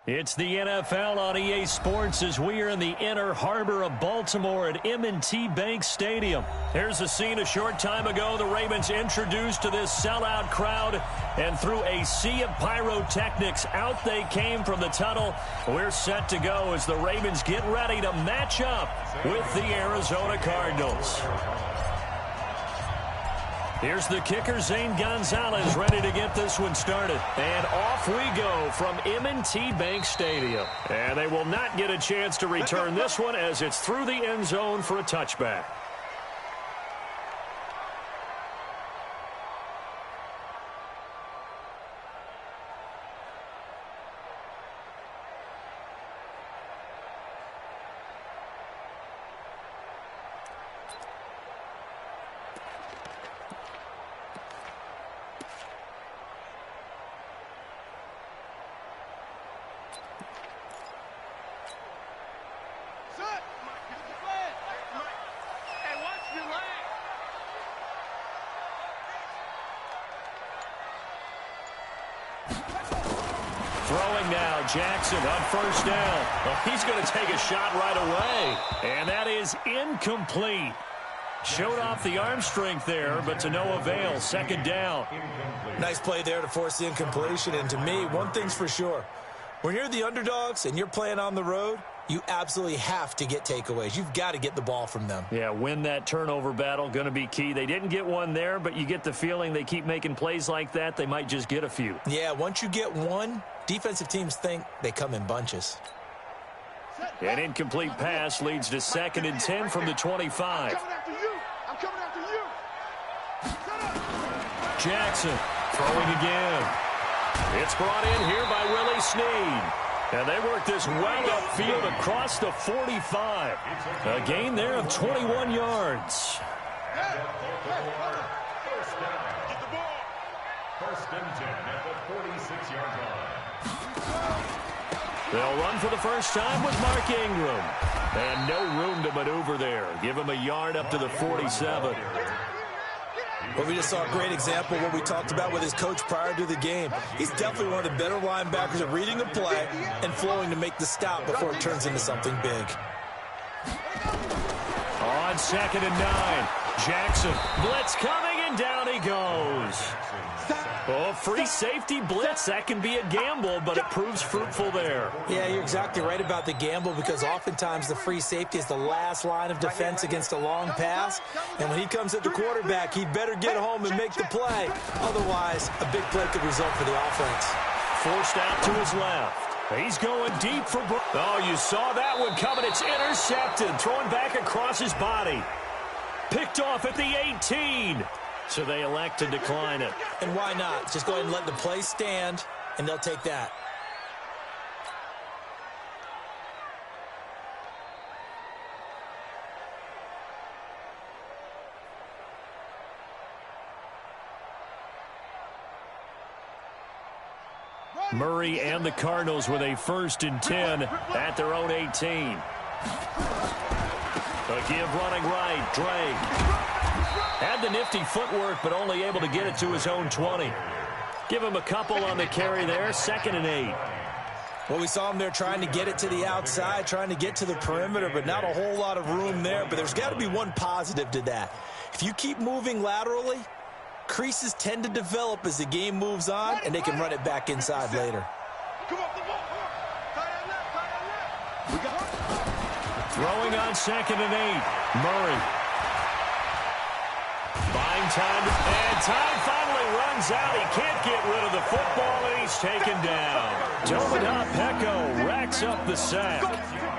It's the NFL on EA Sports as we are in the inner harbor of Baltimore at M&T Bank Stadium. Here's a scene a short time ago. The Ravens introduced to this sellout crowd, and through a sea of pyrotechnics, out they came from the tunnel. We're set to go as the Ravens get ready to match up with the Arizona Cardinals. Here's the kicker, Zane Gonzalez, ready to get this one started. And off we go from M&T Bank Stadium. And they will not get a chance to return this one as it's through the end zone for a touchback. Throwing now, Jackson on first down. Well, he's going to take a shot right away. And that is incomplete. Showed off the arm strength there, but to no avail. Second down. Nice play there to force the incompletion. And to me, one thing's for sure. When you're the underdogs and you're playing on the road, you absolutely have to get takeaways. You've got to get the ball from them. Yeah, win that turnover battle, going to be key. They didn't get one there, but you get the feeling they keep making plays like that, they might just get a few. Yeah, once you get one, defensive teams think they come in bunches. An incomplete pass leads to 2nd and 10 from the 25. I'm coming after you. Jackson throwing again. It's brought in here by Willie Snead. And they work this well upfield across the 45. A gain there of 21 yards. First and 10 at the 46-yard line. They'll run for the first time with Mark Ingram. And no room to maneuver there. Give him a yard up to the 47. Well, we just saw a great example of what we talked about with his coach prior to the game. He's definitely one of the better linebackers at reading a play and flowing to make the stop before it turns into something big. On 2nd and 9, Jackson. Blitz coming, and down he goes. Oh, free safety blitz. That can be a gamble, but it proves fruitful there. Yeah, you're exactly right about the gamble because oftentimes the free safety is the last line of defense against a long pass. And when he comes at the quarterback, he better get home and make the play. Otherwise, a big play could result for the offense. Forced out to his left. He's going deep for... Oh, you saw that one coming. It's intercepted. Throwing back across his body. Picked off at the 18. So they elect to decline it. And why not? Just go ahead and let the play stand, and they'll take that. Murray and the Cardinals with a 1st and 10 at their own 18. A give running right, Drake. Had the nifty footwork, but only able to get it to his own 20. Give him a couple on the carry there, 2nd and 8. Well, we saw him there trying to get it to the outside, trying to get to the perimeter, but not a whole lot of room there. But there's got to be one positive to that. If you keep moving laterally, creases tend to develop as the game moves on, and they can run it back inside later. Throwing on 2nd and 8, Murray. Buying time, and time finally runs out. He can't get rid of the football, and he's taken down. Dominic Pecco racks up the sack.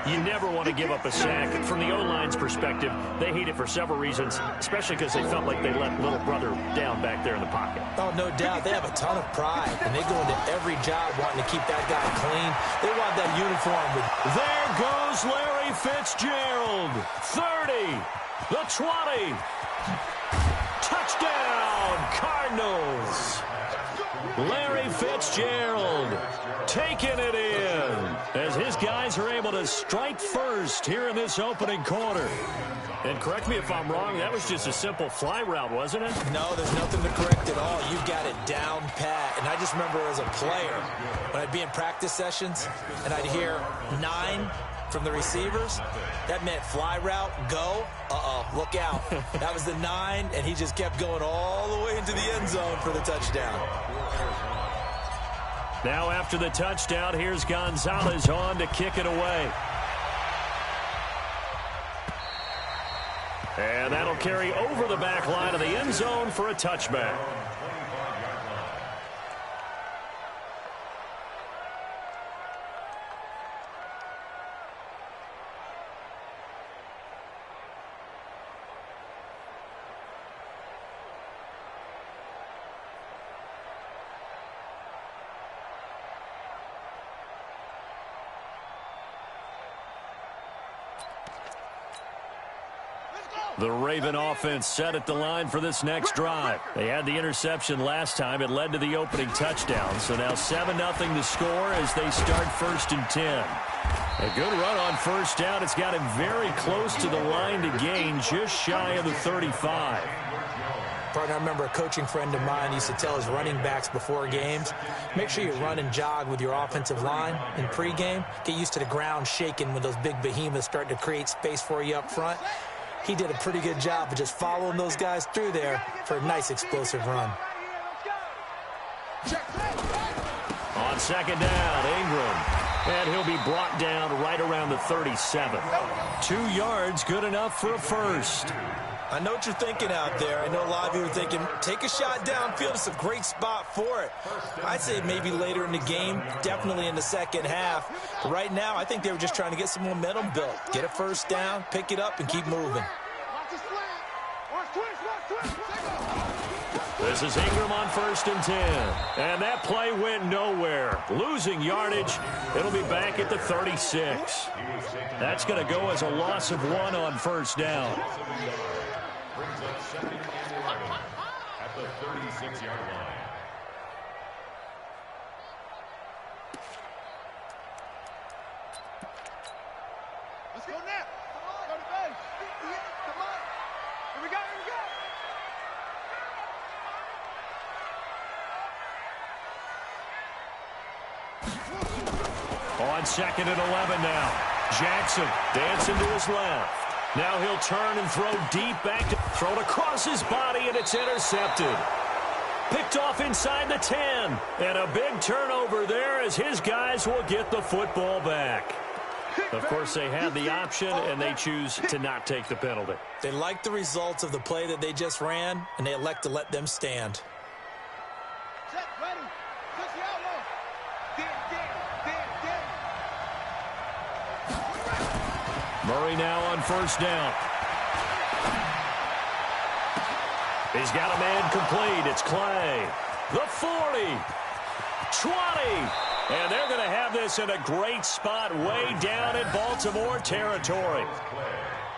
You never want to give up a sack. From the O-line's perspective, they hate it for several reasons, especially because they felt like they let little brother down back there in the pocket. Oh, no doubt. They have a ton of pride, and they go into every job wanting to keep that guy clean. They want that uniform. There goes Larry Fitzgerald. 30, the 20. Touchdown, Cardinals. Larry Fitzgerald taking it in as his guys are able to strike first here in this opening quarter. And correct me if I'm wrong, that was just a simple fly route, wasn't it? No, there's nothing to correct at all. You've got it down pat. And I just remember as a player, when I'd be in practice sessions and I'd hear 9 from the receivers, that meant fly route, go, look out. That was the 9, and he just kept going all the way into the end zone for the touchdown. Now after the touchdown, here's Gonzalez on to kick it away. And that'll carry over the back line of the end zone for a touchback. The Raven offense set at the line for this next drive. They had the interception last time. It led to the opening touchdown. So now 7-0 to score as they start 1st and 10. A good run on first down. It's got him very close to the line to gain, just shy of the 35. Partner, I remember a coaching friend of mine used to tell his running backs before games, make sure you run and jog with your offensive line in pregame. Get used to the ground shaking when those big behemoths start to create space for you up front. He did a pretty good job of just following those guys through there for a nice explosive run. On second down, Ingram. And he'll be brought down right around the 37. 2 yards, good enough for a first. I know what you're thinking out there. I know a lot of you are thinking, take a shot downfield. It's a great spot for it. I'd say maybe later in the game, definitely in the second half. But right now, I think they were just trying to get some momentum built. Get a first down, pick it up, and keep moving. This is Ingram on 1st and 10. And that play went nowhere. Losing yardage. It'll be back at the 36. That's going to go as a loss of 1 on first down. Brings up 2nd and 11 at the 36-yard line. Let's go now. Go to base. Come on. Here we go. Here we go. On 2nd and 11 now. Jackson dancing to his left. Now he'll turn and throw deep back. Thrown across his body, and it's intercepted. Picked off inside the 10. And a big turnover there as his guys will get the football back. Of course, they had the option, and they choose to not take the penalty. They like the results of the play that they just ran, and they elect to let them stand. Set, ready. Push the outlaw. Murray now on first down. He's got a man complete. It's Clay. The 40. 20. And they're going to have this in a great spot way down in Baltimore territory.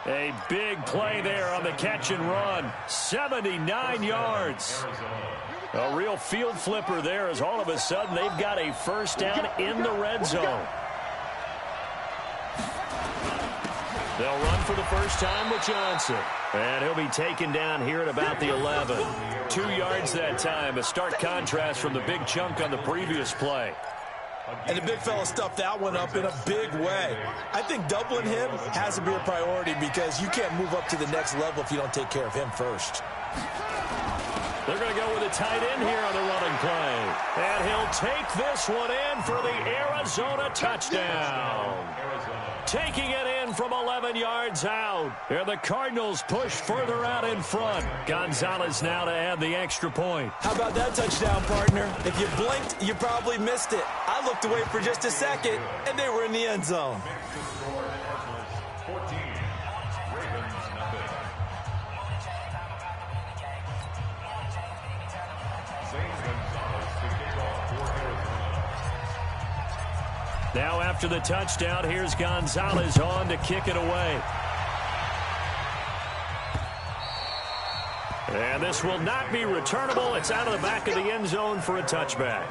A big play there on the catch and run. 79 yards. A real field flipper there as all of a sudden they've got a first down in the red zone. They'll run for the first time with Johnson. And he'll be taken down here at about the 11. 2 yards that time. A stark contrast from the big chunk on the previous play. And the big fella stuffed that one up in a big way. I think doubling him has to be a priority because you can't move up to the next level if you don't take care of him first. They're going to go with a tight end here on the running play. And he'll take this one in for the Arizona touchdown. Taking it in from 11 yards out. And the Cardinals push further out in front. Gonzalez now to add the extra point. How about that touchdown, partner? If you blinked, you probably missed it. I looked away for just a second, and they were in the end zone. 14. Ravens nothing. Zane Gonzalez to kick off for Arizona. Now after the touchdown, here's Gonzalez on to kick it away. And this will not be returnable. It's out of the back of the end zone for a touchback.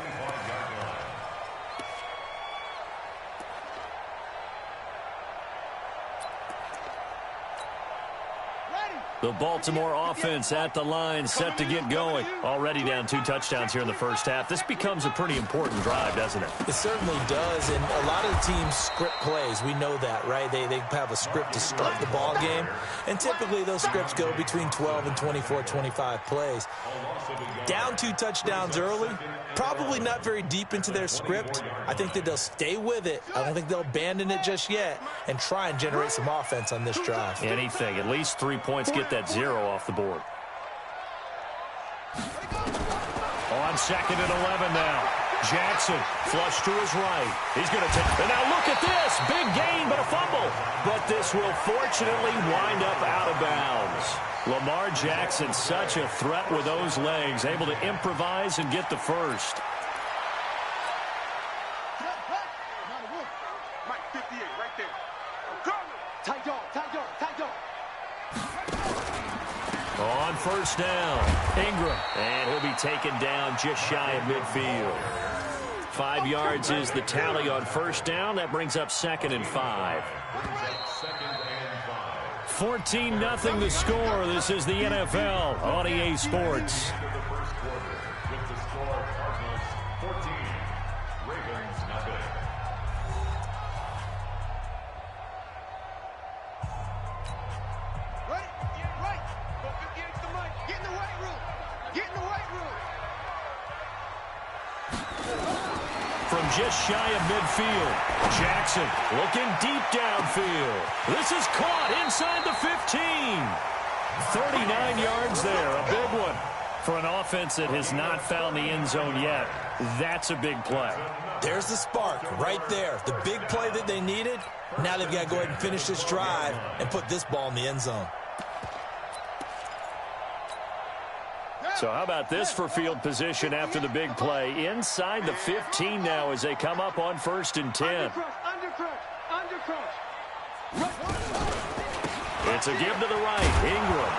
The Baltimore offense at the line, set to get going. Already down 2 touchdowns here in the first half. This becomes a pretty important drive, doesn't it? It certainly does, and a lot of the teams script plays. We know that, right? They have a script to start the ball game, and typically those scripts go between 12 and 24, 25 plays. Down 2 touchdowns early, probably not very deep into their script. I think that they'll stay with it. I don't think they'll abandon it just yet and try and generate some offense on this drive. Anything, at least 3 points, get that 0 off the board. On 2nd and 11 now. Jackson, flush to his right. He's going to take, and now look at this. Big gain, but a fumble. But this will fortunately wind up out of bounds. Lamar Jackson, such a threat with those legs, able to improvise and get the first. Mike 58 right there. Tight dog, tight dog, tight dog. On first down, Ingram, and he'll be taken down just shy of midfield. 5 yards is the tally on first down. That brings up 2nd and 5. 14-0 the score. This is the NFL on EA Sports. Just shy of midfield. Jackson looking deep downfield. This is caught inside the 15. 39 yards there, a big one. For an offense that has not found the end zone yet, that's a big play. There's the spark right there. The big play that they needed. Now they've got to go ahead and finish this drive and put this ball in the end zone. So how about this for field position after the big play? Inside the 15 now as they come up on 1st and 10. It's a give to the right. Ingram.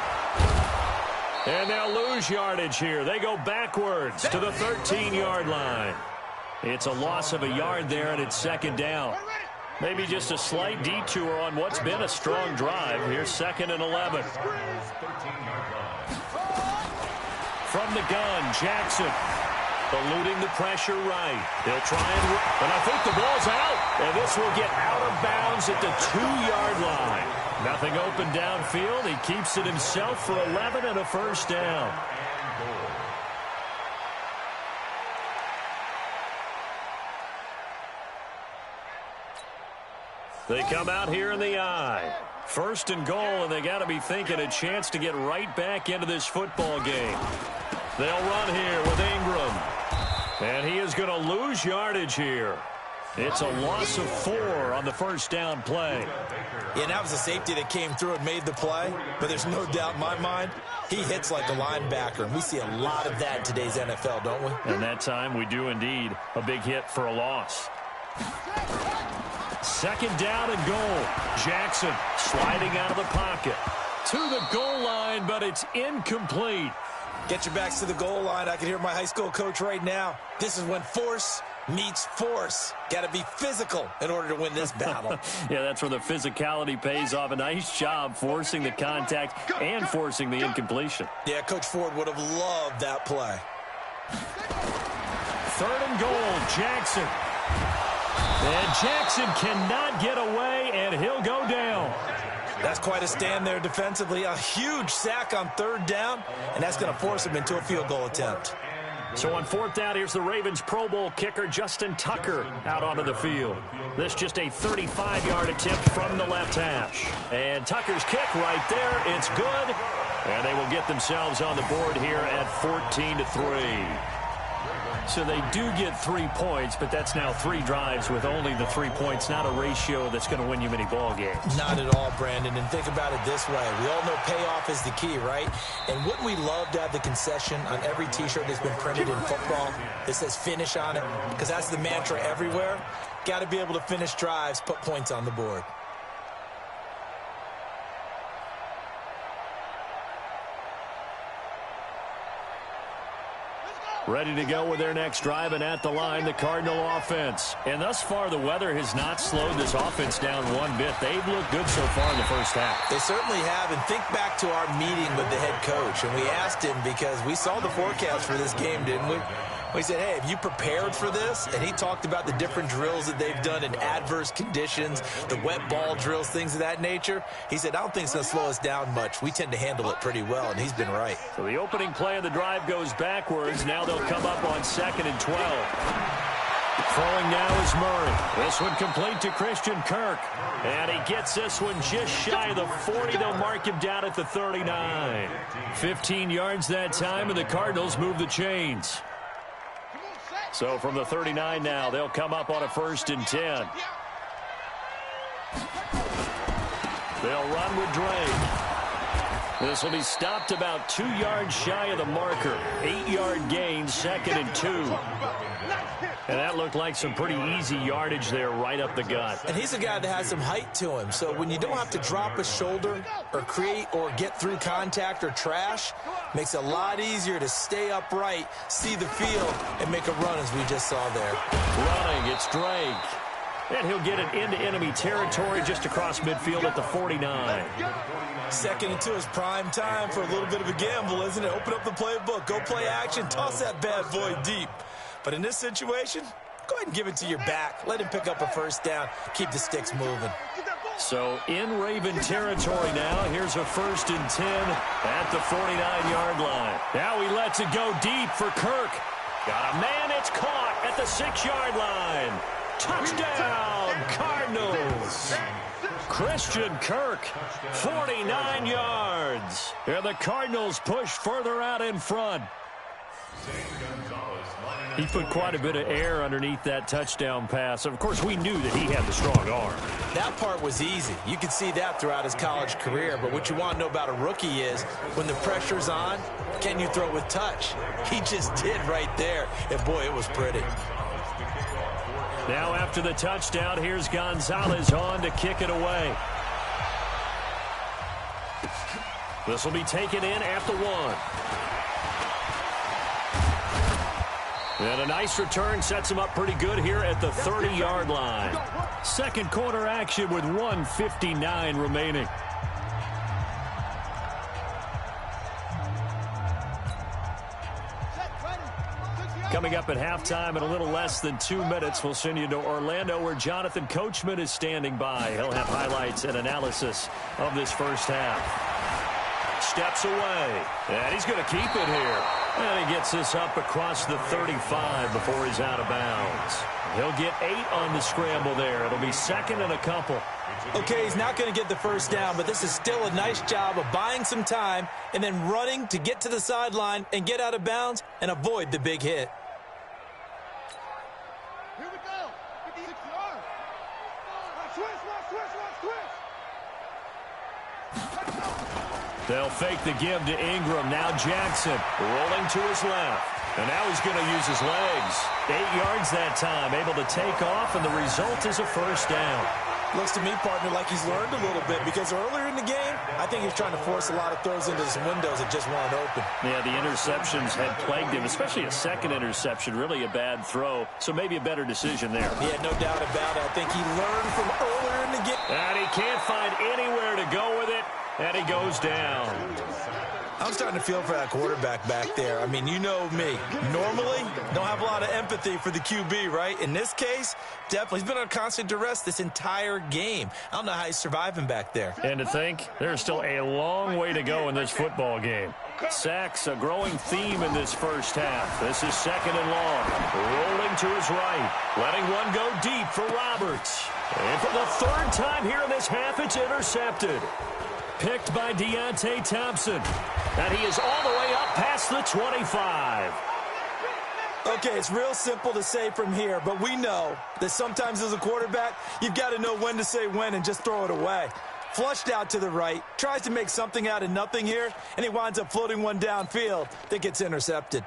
And they'll lose yardage here. They go backwards to the 13-yard line. It's a loss of a yard there, and it's 2nd down. Maybe just a slight detour on what's been a strong drive. Here's 2nd and 11. From the gun, Jackson eluding the pressure right. He'll try and I think the ball's out. And this will get out of bounds at the 2-yard line. Nothing open downfield. He keeps it himself for 11 and a first down. They come out here in the I. 1st and goal, and they got to be thinking a chance to get right back into this football game. They'll run here with Ingram. And he is going to lose yardage here. It's a loss of 4 on the first down play. Yeah, and that was a safety that came through and made the play. But there's no doubt in my mind, he hits like a linebacker. And we see a lot of that in today's NFL, don't we? And that time we do indeed. A big hit for a loss. 2nd down and goal. Jackson sliding out of the pocket to the goal line, but it's incomplete. Get your backs to the goal line. I can hear my high school coach right now. This is when force meets force. Got to be physical in order to win this battle. Yeah, that's where the physicality pays off. A nice job forcing the contact and forcing the incompletion. Yeah, Coach Ford would have loved that play. 3rd and goal, Jackson. And Jackson cannot get away, and he'll go down. That's quite a stand there defensively. A huge sack on 3rd down, and that's going to force him into a field goal attempt. So on 4th down, here's the Ravens Pro Bowl kicker Justin Tucker out onto the field. This just a 35-yard attempt from the left hash. And Tucker's kick right there. It's good. And they will get themselves on the board here at 14-3. So they do get 3 points, but that's now 3 drives with only the 3 points, not a ratio that's going to win you many ball games. Not at all, Brandon. And think about it this way. We all know payoff is the key, right? And wouldn't we love to have the concession on every T-shirt that's been printed in football that says finish on it? Because that's the mantra everywhere. Got to be able to finish drives, put points on the board. Ready to go with their next drive, and at the line, the Cardinal offense. And thus far, the weather has not slowed this offense down one bit. They've looked good so far in the first half. They certainly have, and think back to our meeting with the head coach, and we asked him because we saw the forecast for this game, didn't we? We said, hey, have you prepared for this? And he talked about the different drills that they've done in adverse conditions, the wet ball drills, things of that nature. He said, I don't think it's going to slow us down much. We tend to handle it pretty well, and he's been right. So the opening play of the drive goes backwards. Now they'll come up on 2nd and 12. Throwing now is Murray. This one complete to Christian Kirk. And he gets this one just shy of the 40. They'll mark him down at the 39. 15 yards that time, and the Cardinals move the chains. So from the 39 now, they'll come up on a 1st and 10. They'll run with Drake. This will be stopped about 2 yards shy of the marker. 8-yard gain, 2nd and 2. And that looked like some pretty easy yardage there right up the gut. And he's a guy that has some height to him. So when you don't have to drop a shoulder or create or get through contact or trash, makes it a lot easier to stay upright, see the field, and make a run as we just saw there. Running, it's Drake. And he'll get it into enemy territory just across midfield at the 49. 2nd and 2 is prime time for a little bit of a gamble, isn't it? Open up the playbook, go play action, toss that bad boy deep. But in this situation, go ahead and give it to your back. Let him pick up a 1st down. Keep the sticks moving. So in Raven territory now. Here's a 1st and 10 at the 49-yard line. Now he lets it go deep for Kirk. Got a man. It's caught at the 6-yard line. Touchdown, Cardinals. Christian Kirk, 49 yards. And the Cardinals push further out in front. He put quite a bit of air underneath that touchdown pass. Of course, we knew that he had the strong arm. That part was easy. You could see that throughout his college career. But what you want to know about a rookie is when the pressure's on, can you throw with touch? He just did right there. And, boy, it was pretty. Now after the touchdown, here's Gonzalez on to kick it away. This will be taken in at the 1. And a nice return sets him up pretty good here at the 30-yard line. Second quarter action with 1:59 remaining. Coming up at halftime in a little less than 2 minutes, we'll send you to Orlando where Jonathan Coachman is standing by. He'll have highlights and analysis of this first half. Steps away, and he's going to keep it here. And he gets this up across the 35 before he's out of bounds. He'll get 8 on the scramble there. It'll be 2nd and a couple. Okay, he's not going to get the 1st down, but this is still a nice job of buying some time and then running to get to the sideline and get out of bounds and avoid the big hit. Here we go. 56 yards. They'll fake the give to Ingram. Now Jackson rolling to his left. And now he's going to use his legs. 8 yards that time, able to take off, and the result is a 1st down. Looks to me, partner, like he's learned a little bit because earlier in the game, I think he was trying to force a lot of throws into some windows that just weren't open. Yeah, the interceptions had plagued him, especially a second interception, really a bad throw. So maybe a better decision there. Yeah, no doubt about it. I think he learned from earlier in the game. And he can't find anywhere to go with it, and he goes down. I'm starting to feel for that quarterback back there. I mean, you know me. Normally, don't have a lot of empathy for the QB, right? In this case, definitely. He's been under constant duress this entire game. I don't know how he's surviving back there. And to think, there's still a long way to go in this football game. Sacks, a growing theme in this first half. This is 2nd and long. Rolling to his right. Letting one go deep for Roberts. And for the 3rd time here in this half, it's intercepted. Picked by Deontay Thompson. And he is all the way up past the 25. Okay, it's real simple to say from here, but we know that sometimes as a quarterback, you've got to know when to say when and just throw it away. Flushed out to the right, tries to make something out of nothing here, and he winds up floating one downfield that gets intercepted.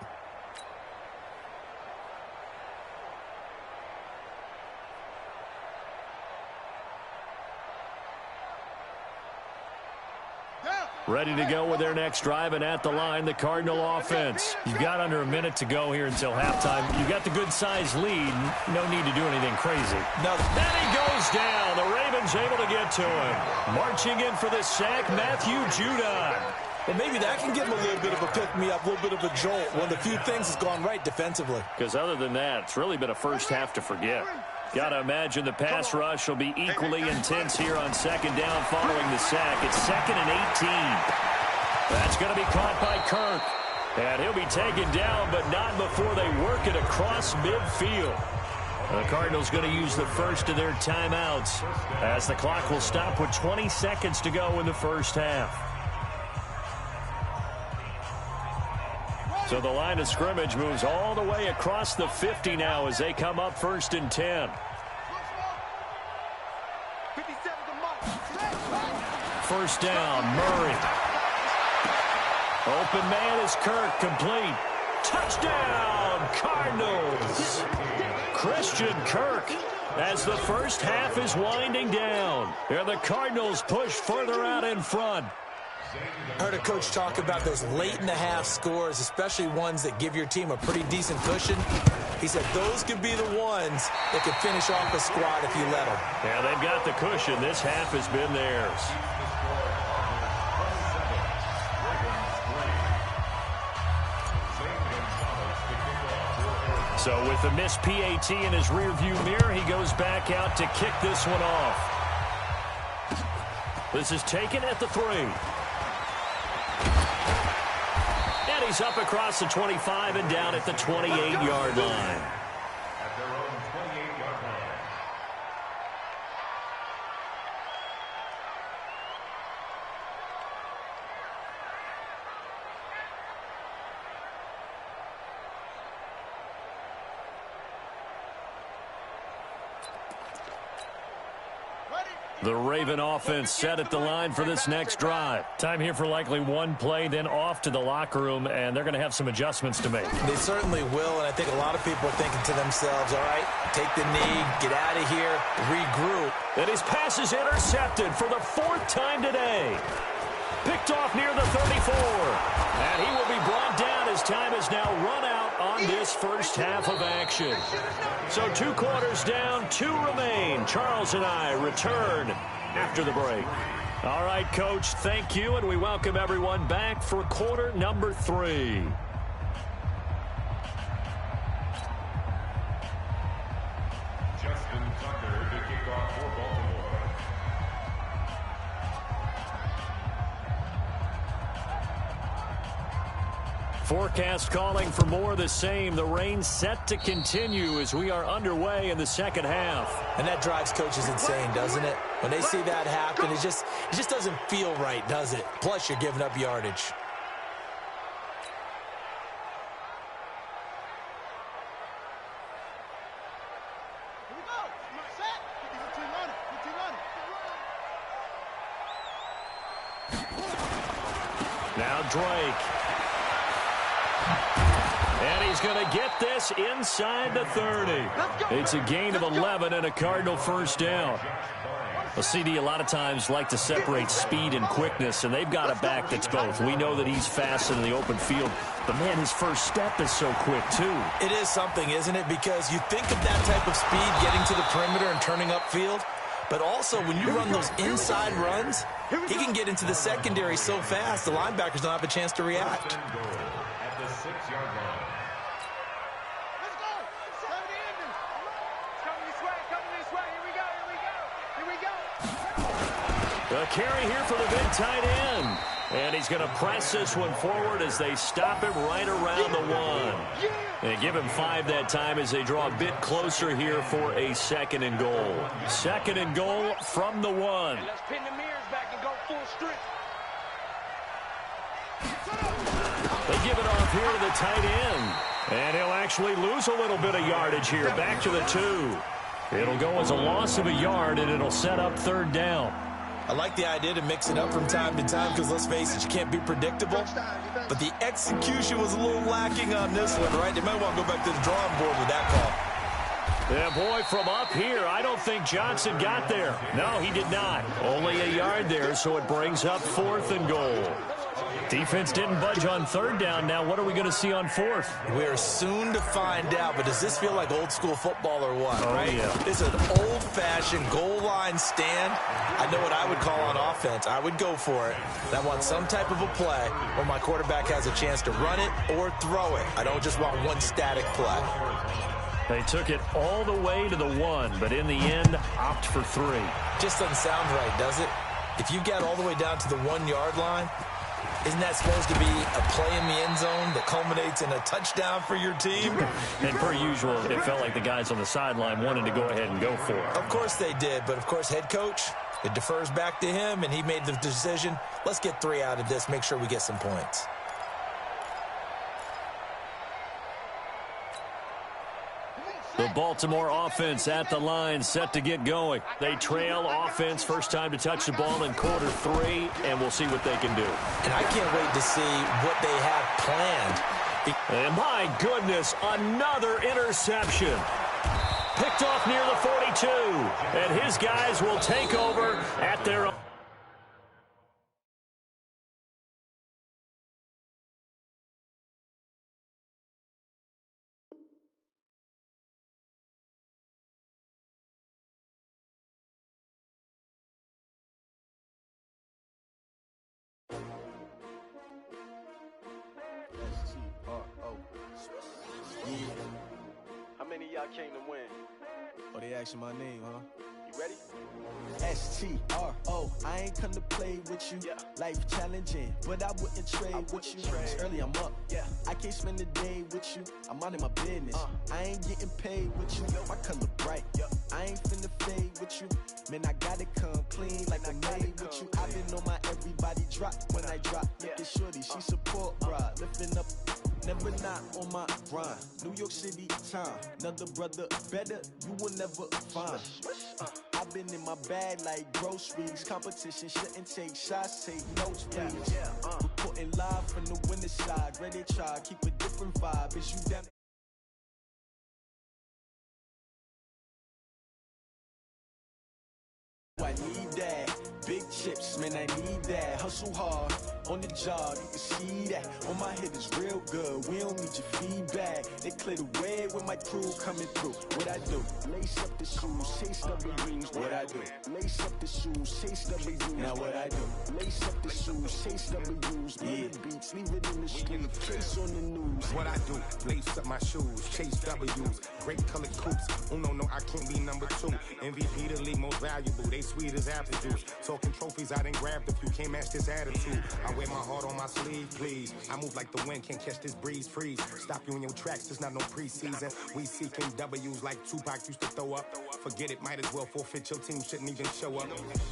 Down. Ready to go with their next drive, and at the line, the Cardinal offense. You've got under a minute to go here until halftime. You've got the good-sized lead. No need to do anything crazy. No. And he goes down. The Ravens able to get to him. Marching in for the sack, Matthew Judon. Well, maybe that can give him a little bit of a pick-me-up, a little bit of a jolt. One of the few things that's gone right defensively. Because other than that, it's really been a first half to forget. Got to imagine the pass rush will be equally intense here on second down following the sack. It's 2nd and 18. That's going to be caught by Kirk. And he'll be taken down, but not before they work it across midfield. The Cardinals going to use the first of their timeouts as the clock will stop with 20 seconds to go in the first half. So the line of scrimmage moves all the way across the 50 now as they come up 1st and 10. First down, Murray. Open man is Kirk, complete. Touchdown, Cardinals. Christian Kirk as the first half is winding down. And the Cardinals push further out in front. I heard a coach talk about those late-in-the-half scores, especially ones that give your team a pretty decent cushion. He said those could be the ones that could finish off a squad if you let them. Yeah, they've got the cushion. This half has been theirs. So with the missed PAT in his rearview mirror, he goes back out to kick this one off. This is taken at the 3. And he's up across the 25 and down at the 28-yard line. At their own 28-yard line. The Raven offense set at the line for this next drive. Time here for likely one play, then off to the locker room, and they're going to have some adjustments to make. They certainly will, and I think a lot of people are thinking to themselves, all right, take the knee, get out of here, regroup. And his pass is intercepted for the 4th time today. Picked off near the 34. And he will be brought down as time has now run out on this first half of action. So 2 quarters down, 2 remain. Charles and I return after the break. All right, Coach, thank you, and we welcome everyone back for quarter number 3. Justin Tucker to kick off for Baltimore. Forecast calling for more of the same. The rain set to continue as we are underway in the second half. And that drives coaches insane, doesn't it? When they see that happen, it just doesn't feel right, does it? Plus, you're giving up yardage. Now Drake. And he's going to get this inside the 30. It's a gain of 11 and a Cardinal first down. Well, CD a lot of times like to separate speed and quickness, and they've got a back that's both. We know that he's fast in the open field, but, man, his first step is so quick, too. It is something, isn't it? Because you think of that type of speed getting to the perimeter and turning upfield, but also when you run those inside runs, he can get into the secondary so fast the linebackers don't have a chance to react. At the 6-yard line. Let's go. Come this way. Come this way. Here we go. A carry here for the big tight end. And he's going to press this one forward as they stop him right around the 1. They give him 5 that time as they draw a bit closer here for a 2nd and goal. 2nd and goal from the 1. Let's pin the mirrors back and go full strength. They give it off here to the tight end. And he'll actually lose a little bit of yardage here. Back to the 2. It'll go as a loss of a yard, and it'll set up 3rd down. I like the idea to mix it up from time to time because, let's face it, you can't be predictable. But the execution was a little lacking on this one, right? They might want to go back to the drawing board with that call. Yeah, boy, from up here, I don't think Johnson got there. No, he did not. Only a yard there, so it brings up 4th and goal. Defense didn't budge on 3rd down. Now, what are we going to see on 4th? We're soon to find out, but does this feel like old school football or what, Oh, right? Yeah. This is an old-fashioned goal line stand. I know what I would call on offense. I would go for it. I want some type of a play where my quarterback has a chance to run it or throw it. I don't just want one static play. They took it all the way to the 1, but in the end, opt for 3. Just doesn't sound right, does it? If you get all the way down to the 1-yard line, isn't that supposed to be a play in the end zone that culminates in a touchdown for your team? And per usual, it felt like the guys on the sideline wanted to go ahead and go for it. Of course they did, but of course head coach, it defers back to him, and he made the decision. Let's get 3 out of this, make sure we get some points. The Baltimore offense at the line, set to get going. They trail offense, first time to touch the ball in quarter 3, and we'll see what they can do. And I can't wait to see what they have planned. And my goodness, another interception. Picked off near the 42, and his guys will take over at their own. How many of y'all came to win? Oh, they asking my name, huh? You ready? S-T-R-O, I ain't come to play with you. Yeah. Life challenging, but I wouldn't trade with you. It's early, I'm up. Yeah. I can't spend the day with you. I'm minding my business. I ain't getting paid with you. My color bright. I ain't finna fade with you. Man, I gotta come clean like I'm made with you. I've been on my everybody drop when I drop. Look at shorty, she support ride. Lifting up, never not on my grind. New York City time. Another brother better, you will never find. I've been in my bag like groceries. Competition shouldn't take shots, take notes, please. Reporting live from the winning side. Ready to try, keep a different vibe. Is you down? I need that. Big chips, man, I need that. Hustle hard, on the job, you can see that. On my head is real good, we don't need your feedback. They clear the way with my crew coming through. What I do? Lace up the shoes, chase W's. What I do? Lace up the shoes, chase W's. Now what I do? Lace up the shoes, chase W's. Yeah, beats, leave it in the street, chase on the news. What I do? Lace up my shoes, chase W's. Great colored coops. Oh no, I can't be number 2. MVP the league most valuable. They sweet as apple juice. Talking trophies, I done grabbed a few. Can't match this attitude. I wear my heart on my sleeve, please. I move like the wind, can't catch this breeze, freeze. Stop you in your tracks, there's not no preseason. We seeking W's like Tupac used to throw up. Forget it, might as well forfeit. Your team shouldn't even show up.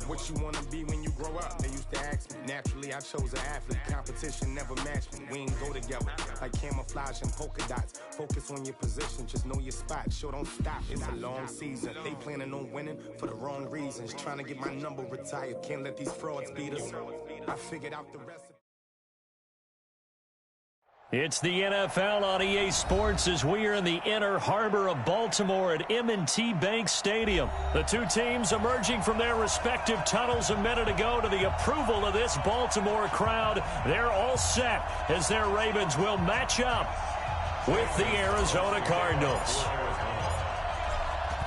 What you wanna be when you grow up? They used to ask me. Naturally, I chose an athlete. Competition never matched me. We ain't go together like camouflage and polka dots. Focus on your position, just know your spot. Sure, don't stop. It's a long season. They planning on winning for the wrong reasons. Trying to get my number retired. Can't let these frauds beat us. I figured out the recipe. It's the NFL on EA Sports as we are in the inner harbor of Baltimore at M&T Bank Stadium. The two teams emerging from their respective tunnels a minute ago to the approval of this Baltimore crowd. They're all set as their Ravens will match up with the Arizona Cardinals.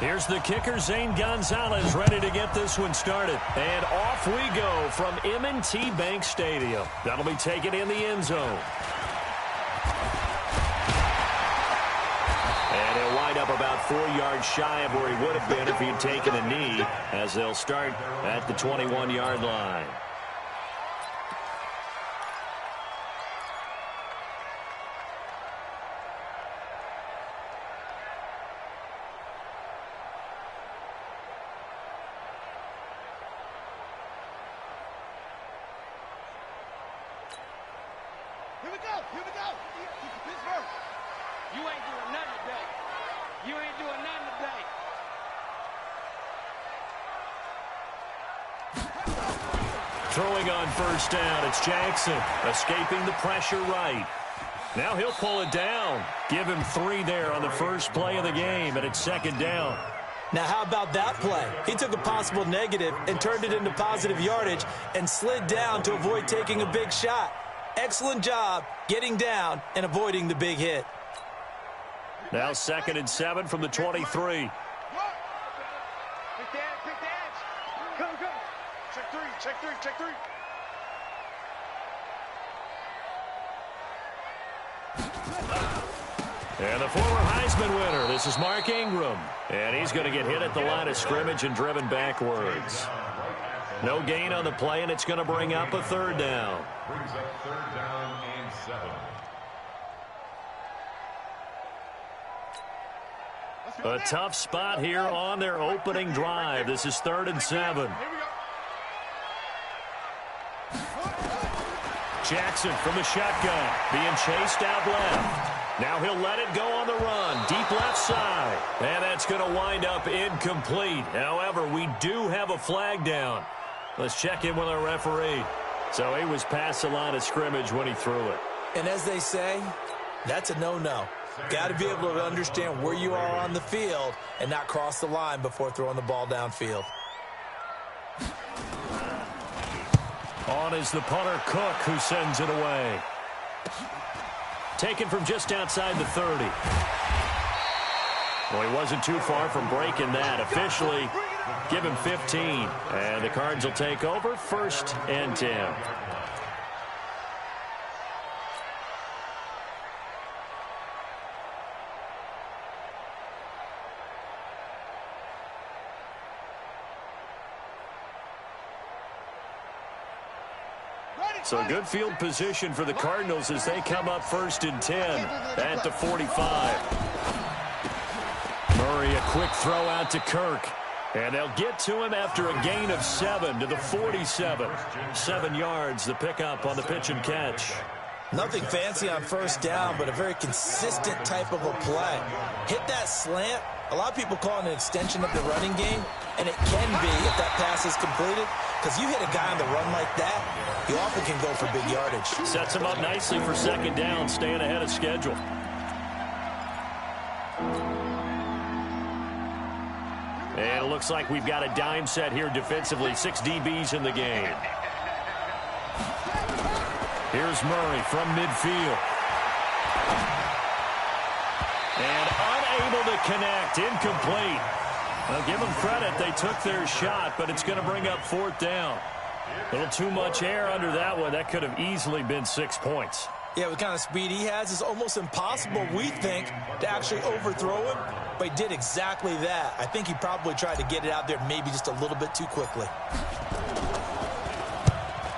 Here's the kicker, Zane Gonzalez, ready to get this one started. And off we go from M&T Bank Stadium. That'll be taken in the end zone. And he'll wind up about 4 yards shy of where he would have been if he'd taken a knee, as they'll start at the 21-yard line. Here we go. Pittsburgh. You ain't doing nothing today. You ain't doing nothing today. Throwing on first down, it's Jackson, escaping the pressure right. Now he'll pull it down. Give him 3 there on the first play of the game, and it's second down. Now, how about that play? He took a possible negative and turned it into positive yardage and slid down to avoid taking a big shot. Excellent job getting down and avoiding the big hit. Now 2nd and 7 from the 23. Quick dance. Go. Check three. And the former Heisman winner, this is Mark Ingram. And he's going to get hit at the line of scrimmage and driven backwards. No gain on the play, and it's going to bring up a 3rd down. Brings up 3rd down and 7. A tough spot here on their opening drive. This is 3rd and 7. Jackson from the shotgun, being chased out left. Now he'll let it go on the run, deep left side. And that's going to wind up incomplete. However, we do have a flag down. Let's check in with our referee. So he was past the line of scrimmage when he threw it. And as they say, that's a no-no. Got to be able to understand where you are on the field and not cross the line before throwing the ball downfield. On is the punter, Cook, who sends it away. Taken from just outside the 30. Well, he wasn't too far from breaking that. Officially, give him 15. And the Cards will take over 1st and 10. So good field position for the Cardinals as they come up 1st and 10 at the 45. Murray, a quick throw out to Kirk. And they'll get to him after a gain of 7 to the 47. 7 yards, the pickup on the pitch and catch. Nothing fancy on 1st down, but a very consistent type of a play. Hit that slant. A lot of people call it an extension of the running game, and it can be if that pass is completed, because you hit a guy on the run like that, you often can go for big yardage. Sets him up nicely for 2nd down, staying ahead of schedule. And it looks like we've got a dime set here defensively. 6 DBs in the game. Here's Murray from midfield. And unable to connect. Incomplete. Well, give them credit. They took their shot, but it's going to bring up 4th down. A little too much air under that one. That could have easily been 6 points. Yeah, what kind of speed he has is almost impossible, we think, to actually overthrow him. But he did exactly that. I think he probably tried to get it out there maybe just a little bit too quickly.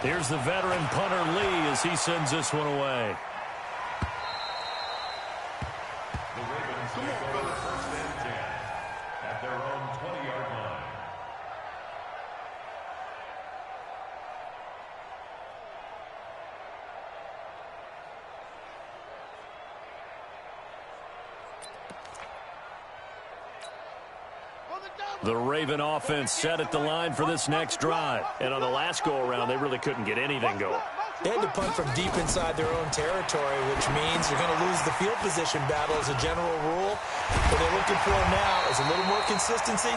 Here's the veteran punter Lee as he sends this one away. The Ravens take over 1st and 10 at their own 20-yard line. The Raven offense set at the line for this next drive. And on the last go-around, they really couldn't get anything going. They had to punt from deep inside their own territory, which means you're going to lose the field position battle as a general rule. What they're looking for now is a little more consistency,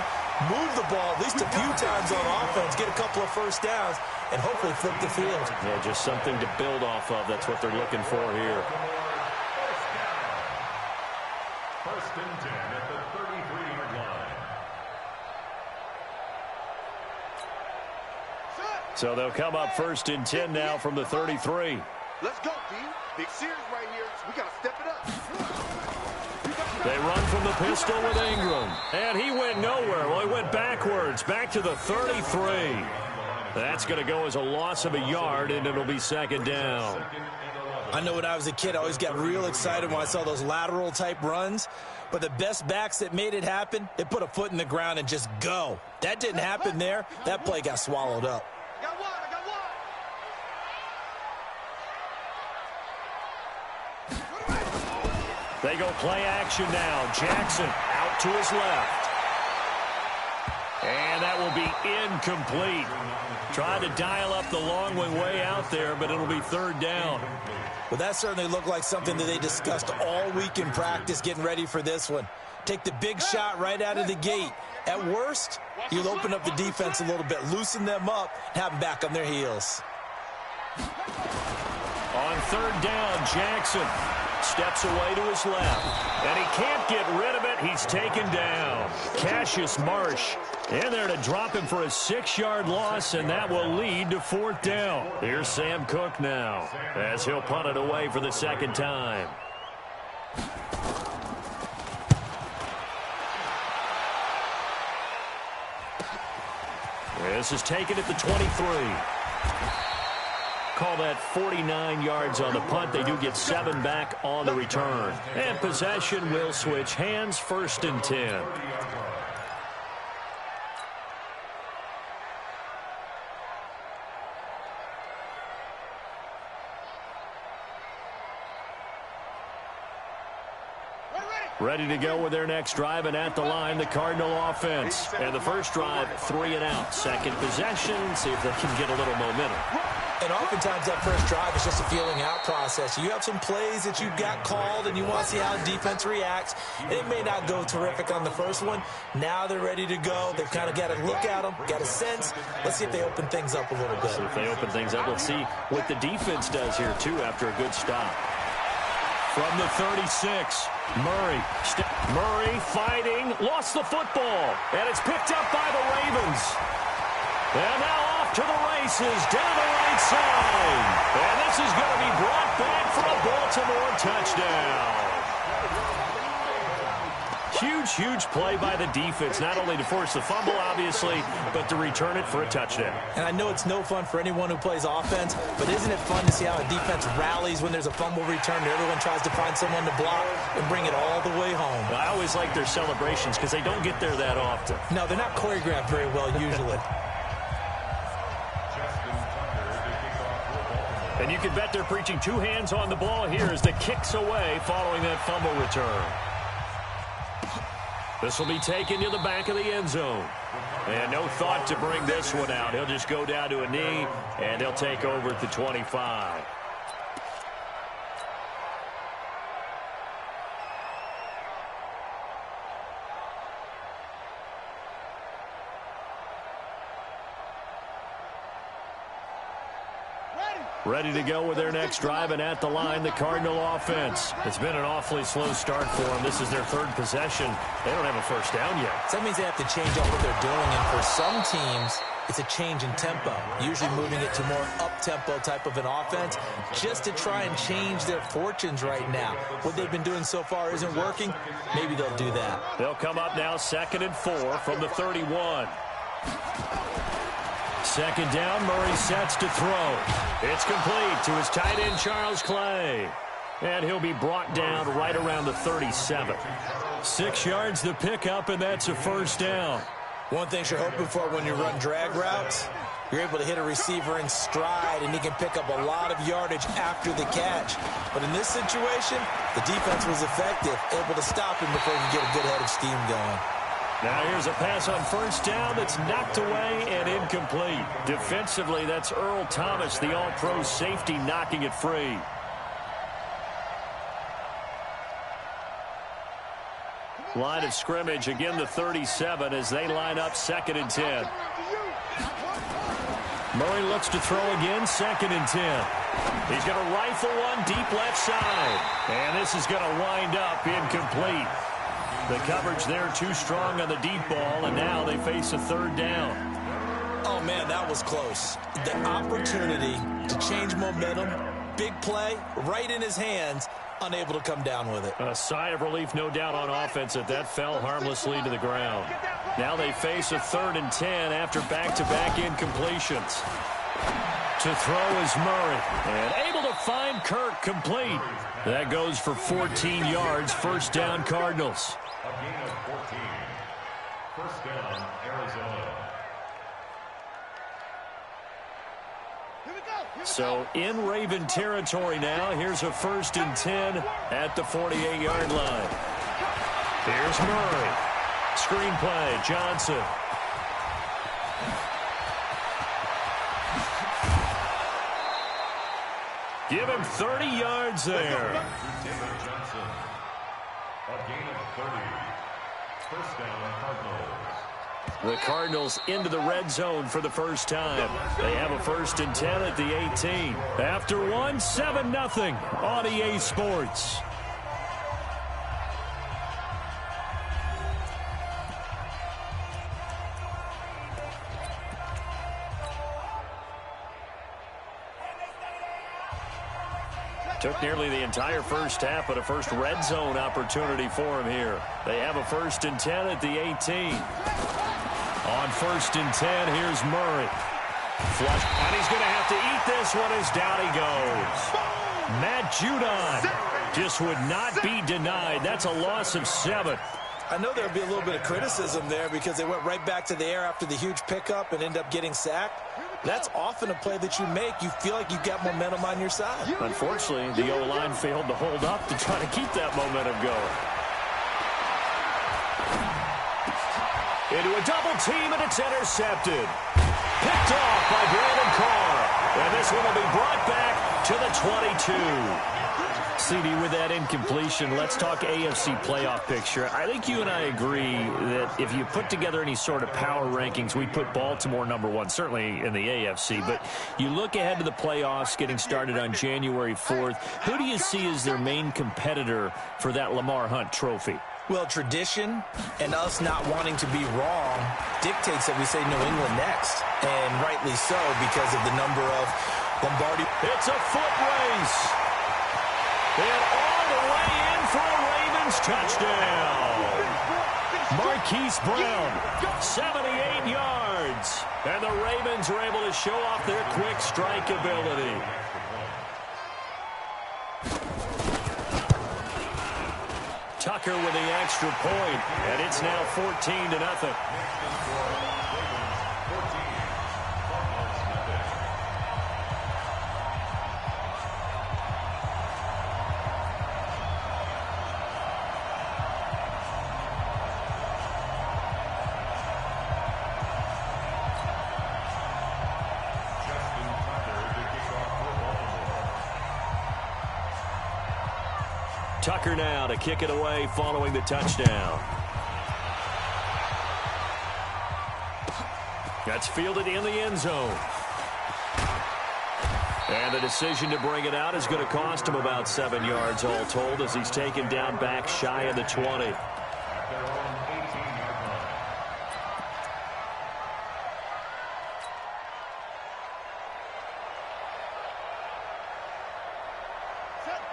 move the ball at least a few times on offense, get a couple of 1st downs, and hopefully flip the field. Yeah, just something to build off of. That's what they're looking for here. 1st and 10 at the 33-yard line. So they'll come up 1st and 10 now from the 33. Let's go, team. Big series right here, so we got to step it up. They run from the pistol with Ingram. And he went nowhere. Well, he went backwards, back to the 33. That's going to go as a loss of a yard, and it'll be 2nd down. I know when I was a kid, I always got real excited when I saw those lateral-type runs. But the best backs that made it happen, they put a foot in the ground and just go. That didn't happen there. That play got swallowed up. I got one. They go play action now. Jackson out to his left. And that will be incomplete. Tried to dial up the long way out there, but it'll be 3rd down. Well, that certainly looked like something that they discussed all week in practice getting ready for this one. Take the big shot right out of the gate. At worst, you'll open up the defense a little bit, loosen them up, have them back on their heels. On third down, Jackson steps away to his left, and he can't get rid of it. He's taken down. Cassius Marsh in there to drop him for a 6-yard loss, and that will lead to fourth down. Here's Sam Cook now as he'll punt it away for the second time. This is taken at the 23. Call that 49 yards on the punt. They do get 7 back on the return. And possession will switch hands, 1st and 10. Ready to go with their next drive, and at the line, the Cardinal offense. And the first drive, 3 and out. Second possession, see if they can get a little momentum. And oftentimes that first drive is just a feeling out process. You have some plays that you've got called, and you want to see how the defense reacts. It may not go terrific on the first one. Now they're ready to go. They've kind of got to look at them, got a sense. Let's see if they open things up a little bit. See if they open things up. Let's see what the defense does here, too, after a good stop. From the 36, Murray fighting, lost the football, and it's picked up by the Ravens. And now off to the races, down the right side. And this is going to be brought back for a Baltimore touchdown. Huge play by the defense, not only to force the fumble, obviously, but to return it for a touchdown. And I know it's no fun for anyone who plays offense, but isn't it fun to see how a defense rallies when there's a fumble return and everyone tries to find someone to block and bring it all the way home? I always like their celebrations because they don't get there that often. No, they're not choreographed very well usually. And you can bet they're preaching 2 hands on the ball here as the kick's away following that fumble return. This will be taken to the back of the end zone. And no thought to bring this one out. He'll just go down to a knee, and they'll take over at the 25. Ready to go with their next drive, and at the line, the Cardinal offense. It's been an awfully slow start for them. This is their 3rd possession. They don't have a first down yet. So that means they have to change up what they're doing, and for some teams, it's a change in tempo, usually moving it to more up-tempo type of an offense just to try and change their fortunes right now. What they've been doing so far isn't working. Maybe they'll do that. They'll come up now 2nd and 4 from the 31. Second down, Murray sets to throw. It's complete to his tight end, Charles Clay. And he'll be brought down right around the 37. 6 yards the pickup, and that's a first down. One thing you're hoping for when you run drag routes, you're able to hit a receiver in stride, and he can pick up a lot of yardage after the catch. But in this situation, the defense was effective, able to stop him before he could get a good head of steam going. Now here's a pass on first down that's knocked away and incomplete. Defensively, that's Earl Thomas, the all-pro safety, knocking it free. Line of scrimmage, again the 37 as they line up 2nd and 10. Murray looks to throw again, 2nd and 10. He's going to rifle one deep left side. And this is going to wind up incomplete. The coverage there too strong on the deep ball, and now they face a 3rd down. Oh, man, that was close. The opportunity to change momentum, big play, right in his hands, unable to come down with it. A sigh of relief, no doubt, on offense that fell harmlessly to the ground. Now they face a 3rd and 10 after back-to-back incompletions. To throw is Murray, and able to find Kirk complete. That goes for 14 yards, first down Cardinals. A gain of 14. First down, Arizona. So in Raven territory now. Here's a 1st and 10 at the 48-yard line. Here's Murray. Screenplay, Johnson. Give him 30 yards. yards there. A gain of 30. First down, Cardinals. The Cardinals into the red zone for the first time. They have a 1st and 10 at the 18. After one, 7-0 on EA Sports. Took nearly the entire first half, but a first red zone opportunity for him here. They have a 1st and 10 at the 18. On 1st and 10, here's Murray. Flush, and he's going to have to eat this one as down he goes. Matt Judon just would not be denied. That's a loss of 7. I know there'll be a little bit of criticism there because they went right back to the air after the huge pickup and end up getting sacked. That's often a play that you make. You feel like you've got momentum on your side. Unfortunately, the O-line failed to hold up to try to keep that momentum going. Into a double team, and it's intercepted. Picked off by Brandon Carr. And this one will be brought back to the 22. CD, with that incompletion, let's talk AFC playoff picture. I think you and I agree that if you put together any sort of power rankings, we'd put Baltimore #1, certainly in the AFC. But you look ahead to the playoffs getting started on January 4th. Who do you see as their main competitor for that Lamar Hunt trophy? Well, tradition and us not wanting to be wrong dictates that we say New England next. And rightly so because of the number of Lombardi. It's a foot race. And all the way in for a Ravens touchdown. Marquise Brown, 78 yards. And the Ravens are able to show off their quick strike ability. Tucker with the extra point, and it's now 14-0. Tucker now to kick it away following the touchdown. That's fielded in the end zone. And the decision to bring it out is going to cost him about 7 yards all told as he's taken down back shy of the 20.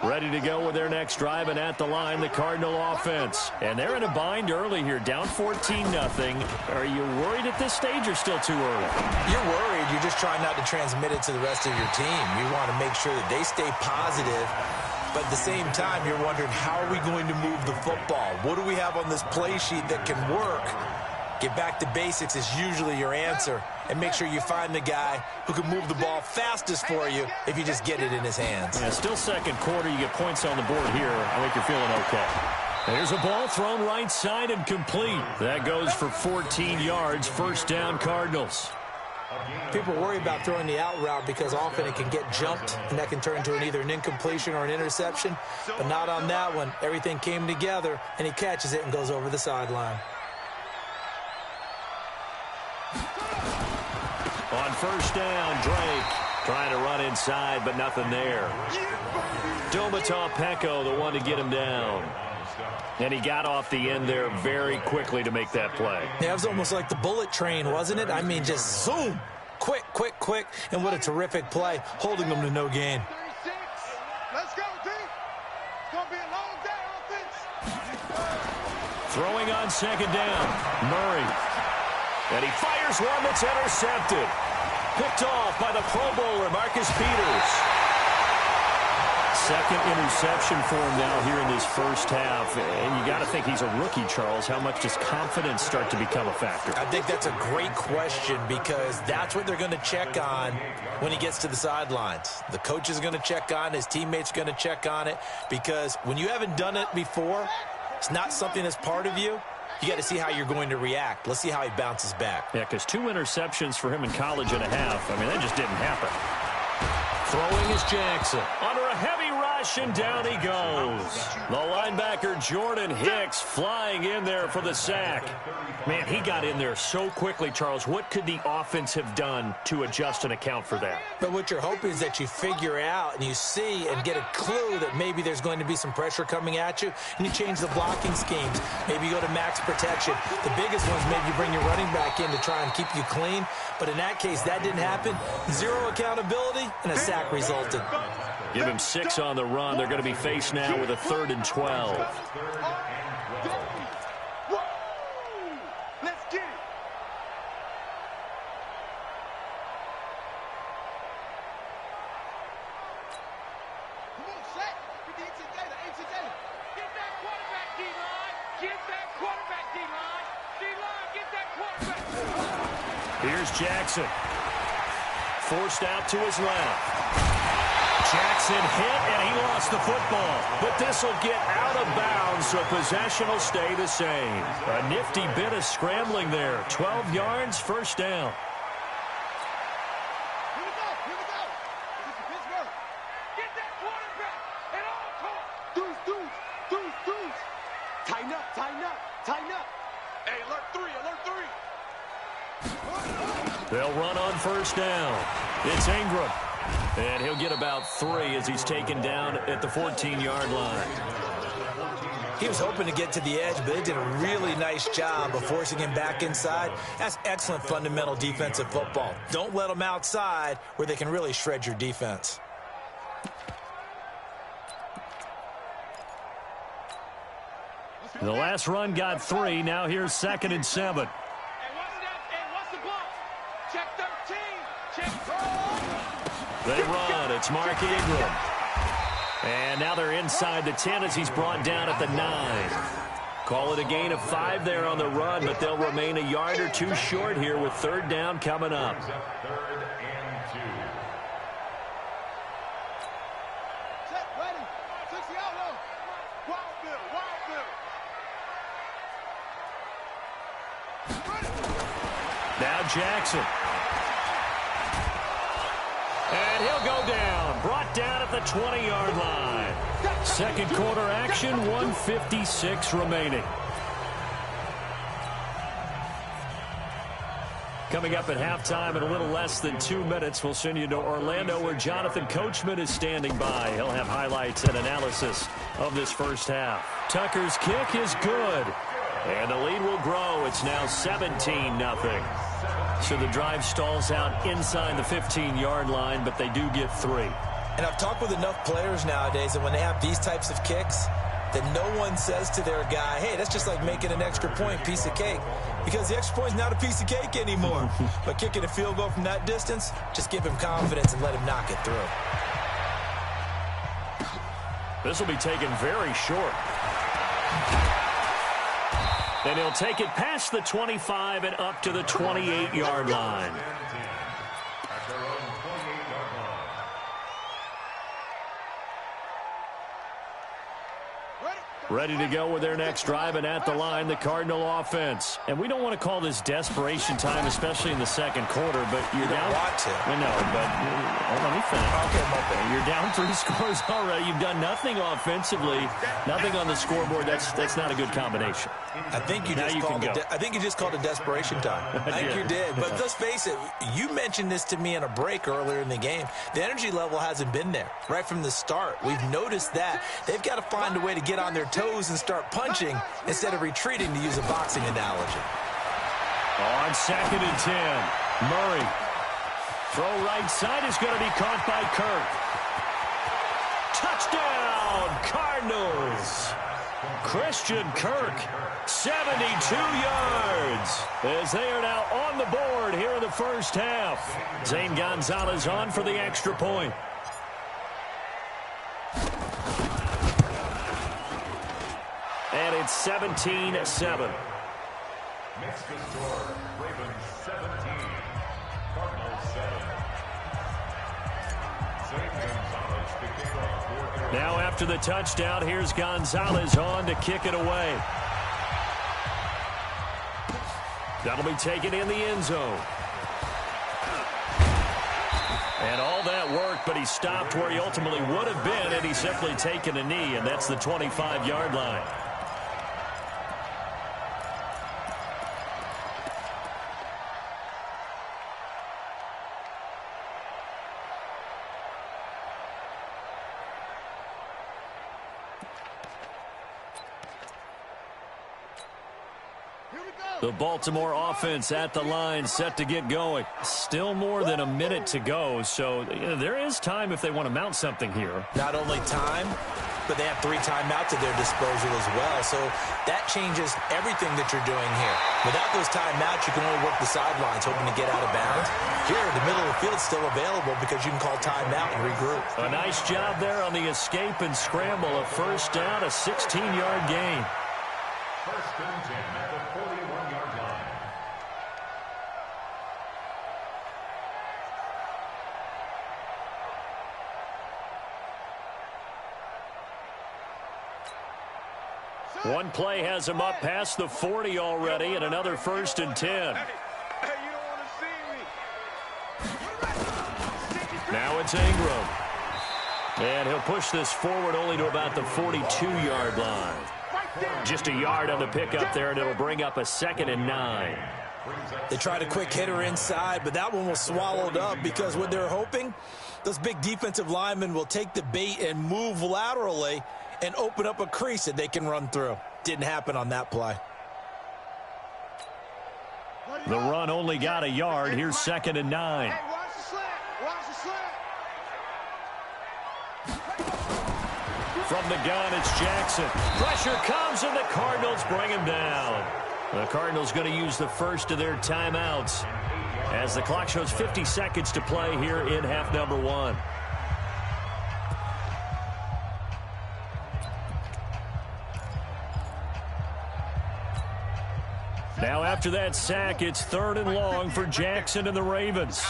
Ready to go with their next drive, and at the line, the Cardinal offense. And they're in a bind early here, down 14-0. Are you worried at this stage or still too early? You're worried. You're just trying not to transmit it to the rest of your team. You want to make sure that they stay positive, but at the same time, you're wondering, how are we going to move the football? What do we have on this play sheet that can work? Get back to basics is usually your answer, and make sure you find the guy who can move the ball fastest for you if you just get it in his hands. Yeah, still second quarter. You get points on the board here. I think you're feeling okay. There's a ball thrown right side and complete. That goes for 14 yards. First down, Cardinals. People worry about throwing the out route because often it can get jumped, and that can turn into either an incompletion or an interception, but not on that one. Everything came together, and he catches it and goes over the sideline. On first down, Drake trying to run inside, but nothing there. Domata Peko, the one to get him down. And he got off the end there very quickly to make that play. Yeah, it was almost like the bullet train, wasn't it? I mean, just zoom. Quick, quick, quick. And what a terrific play, holding them to no gain. 36. Let's go, team. It's going to be a long day offense. Throwing on second down, Murray. And he fires one that's intercepted. Picked off by the Pro Bowler, Marcus Peters. Second interception for him now here in this first half. And you got to think he's a rookie, Charles. How much does confidence start to become a factor? I think that's a great question because that's what they're going to check on when he gets to the sidelines. The coach is going to check on it. His teammates are going to check on it because when you haven't done it before, it's not something that's part of you. You got to see how you're going to react. Let's see how he bounces back. Yeah, because 2 interceptions for him in college and a half. I mean, that just didn't happen. Throwing is Jackson. Under a heavy ride. rush, and down he goes. The linebacker, Jordan Hicks, flying in there for the sack. Man, he got in there so quickly, Charles. What could the offense have done to adjust and account for that? But what you're hoping is that you figure out and you see and get a clue that maybe there's going to be some pressure coming at you, and you change the blocking schemes. Maybe you go to max protection. The biggest ones, maybe you bring your running back in to try and keep you clean. But in that case, that didn't happen. Zero accountability, and a sack resulted. Give him 6 on the run. They're going to be faced now with a 3rd and 12. Let's get it. Come on, Shaq. Get the ATJ. Get that quarterback, D-line. Get that quarterback, D-line. D-line, get that quarterback. Here's Jackson. Forced out to his left. Jackson hit, and he lost the football. But this will get out of bounds, so possession will stay the same. A nifty bit of scrambling there. 12 yards, first down. Here we go. This is Pittsburgh. Get that quarterback at all costs. Deuce. Tighten up. Hey, alert 3. They'll run on first down. It's Ingram. And he'll get about 3 as he's taken down at the 14-yard line. He was hoping to get to the edge, but they did a really nice job of forcing him back inside. That's excellent fundamental defensive football. Don't let them outside where they can really shred your defense. The last run got 3. Now here's 2nd and 7. What's the block? Check 13. Check. They run. It's Mark Ingram. And now they're inside the 10 as he's brought down at the 9. Call it a gain of 5 there on the run, but they'll remain a yard or 2 short here with 3rd down coming up. 3rd and 2. Set, ready. 60 out low. Wild Now Jackson. And he'll go down. Brought down at the 20-yard line. Second quarter action, 1:56 remaining. Coming up at halftime in a little less than 2 minutes, we'll send you to Orlando where Jonathan Coachman is standing by. He'll have highlights and analysis of this first half. Tucker's kick is good. And the lead will grow. It's now 17-0. So the drive stalls out inside the 15-yard line, but they do get 3. And I've talked with enough players nowadays that when they have these types of kicks, that no one says to their guy, hey, that's just like making an extra point, piece of cake. Because the extra point is not a piece of cake anymore. But kicking a field goal from that distance, just give him confidence and let him knock it through. This will be taken very short. And he'll take it past the 25 and up to the 28-yard line. At their own 28-yard line. Ready to go with their next drive, and at the line, the Cardinal offense. And we don't want to call this desperation time, especially in the second quarter, but you're down. Want to. I know, but let me finish. Okay. You're down 3 scores already. You've done nothing offensively, nothing on the scoreboard. That's not a good combination. I think you just called it desperation time. I think you did. But let's face it, you mentioned this to me in a break earlier in the game. The energy level hasn't been there right from the start. We've noticed that. They've got to find a way to get on their toes and start punching instead of retreating, to use a boxing analogy. On 2nd and 10, Murray. Throw right side is going to be caught by Kirk. Touchdown, Cardinals. Christian Kirk, 72 yards, as they are now on the board here in the first half. Zane Gonzalez on for the extra point. And it's 17-7. Makes the score. Ravens 17. Cardinals 7. Zane Gonzalez to kick off for Arizona. Now after the touchdown, here's Gonzalez on to kick it away. That'll be taken in the end zone. And all that work, but he stopped where he ultimately would have been, and he's simply taken a knee, and that's the 25-yard line. The Baltimore offense at the line, set to get going. Still more than a minute to go, so there is time if they want to mount something here. Not only time, but they have 3 timeouts at their disposal as well, so that changes everything that you're doing here. Without those timeouts, you can only work the sidelines, hoping to get out of bounds. Here, the middle of the field's still available because you can call timeout and regroup. A nice job there on the escape and scramble. A first down, a 16-yard gain. First and 10 at the 41-yard line. One play has him up past the 40 already, and another first and 10. Hey, you don't want to see me. Now it's Ingram. And he'll push this forward only to about the 42-yard line. Just a yard on the pickup there, and it'll bring up a 2nd and 9. They tried a quick hitter inside, but that one was swallowed up because what they're hoping, those big defensive linemen will take the bait and move laterally and open up a crease that they can run through. Didn't happen on that play. The run only got a yard. Here's 2nd and 9. Hey, watch the slant. Watch the slant. From the gun, it's Jackson. Pressure comes, and the Cardinals bring him down. The Cardinals going to use the first of their timeouts as the clock shows 50 seconds to play here in half number 1. Now after that sack, it's 3rd and long for Jackson and the Ravens.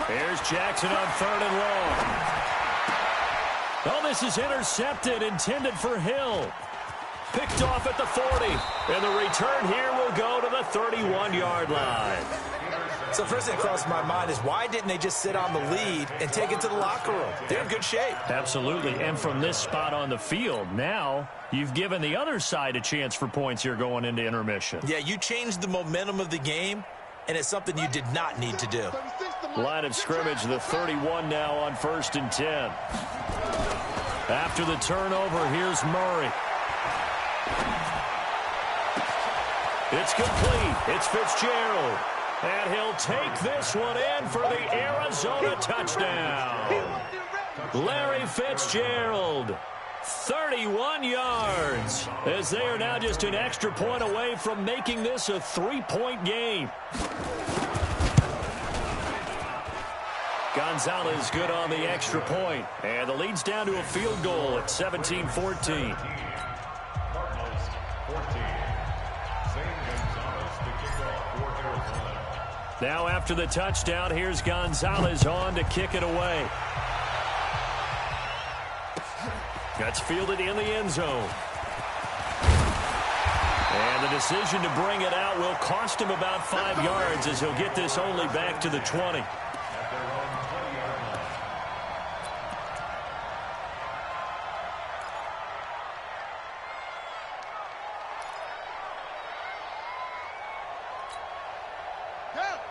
Here's Jackson on 3rd and long. Oh, this is intercepted, intended for Hill. Picked off at the 40. And the return here will go to the 31-yard line. So first thing that crossed my mind is why didn't they just sit on the lead and take it to the locker room? They're in good shape. Absolutely. And from this spot on the field, now you've given the other side a chance for points here going into intermission. Yeah, you changed the momentum of the game, and it's something you did not need to do. Line of scrimmage, the 31 now on 1st and 10. After the turnover, here's Murray. It's complete. It's Fitzgerald. And he'll take this one in for the Arizona touchdown. Larry Fitzgerald, 31 yards, as they are now just an extra point away from making this a 3-point game. Gonzalez good on the extra point, and the lead's down to a field goal at 17-14. Cardinals 14. Now after the touchdown, here's Gonzalez on to kick it away. That's fielded in the end zone. And the decision to bring it out will cost him about 5 yards as he'll get this only back to the 20.